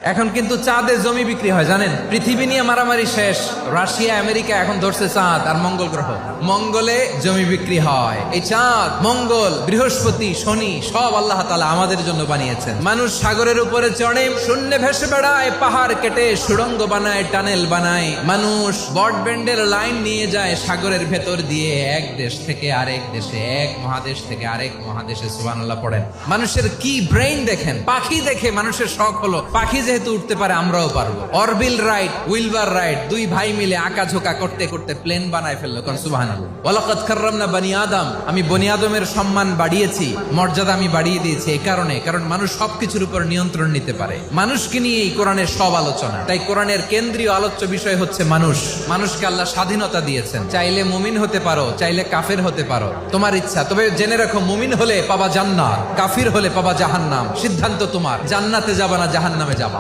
এখন কিন্তু চাঁদে জমি বিক্রি হয় জানেন। পৃথিবী নিয়ে মারামারি শেষ, রাশিয়া আমেরিকা এখন ধরছে চাঁদ আর মঙ্গল গ্রহ। মঙ্গলে জমি বিক্রি হয়। এই চাঁদ, মঙ্গল, বৃহস্পতি, শনি সব আল্লাহ তাআলা আমাদের জন্য বানিয়েছেন। মানুষ সাগরের উপরে চড়ে, শূন্যে ভেসে বেড়ায়, পাহাড় কেটে সুড়ঙ্গ বানায়, টানেল বানায়। মানুষ ব্রডব্যান্ডের লাইন নিয়ে যায় সাগরের ভেতর দিয়ে, এক দেশ থেকে আরেক দেশে, এক মহাদেশ থেকে আরেক মহাদেশে। সুবহানাল্লাহ পড়েন। মানুষের কি ব্রেইন দেখেন। পাখি দেখে মানুষের শখ হলো পাখি যেহেতু উঠতে পারে আমরাও পারবো। অরবিল রাইট, উইলবার রাইট, দুই ভাই মিলে আঁকাঝোঁকা করতে করতে প্লেন বানায় ফেললো। কারণ সুবহানাল্লাহ। ওয়ালাকাদ কাররামনা বানি আদম, আমি বনি আদমের সম্মান বাড়িয়েছি, মর্যাদা আমি বাড়িয়ে দিয়েছি। এই কারণে, কারণ মানুষ সবকিছুর উপর নিয়ন্ত্রণ নিতে পারে। মানুষকে নিয়ে এই কোরআনের সব আলোচনা। তাই কোরআনের কেন্দ্রীয় আলোচ্য বিষয় হচ্ছে মানুষ। মানুষকে আল্লাহ স্বাধীনতা দিয়েছেন। চাইলে মুমিন হতে পারো, চাইলে কাফের হতে পারো, তোমার ইচ্ছা। তবে জেনে রাখো, মুমিন হলে পাবা জান্নাত, কাফির হলে পাবা জাহান্নাম। সিদ্ধান্ত তোমার, জান্নাতে যাবা না জাহান্নামে যাবা।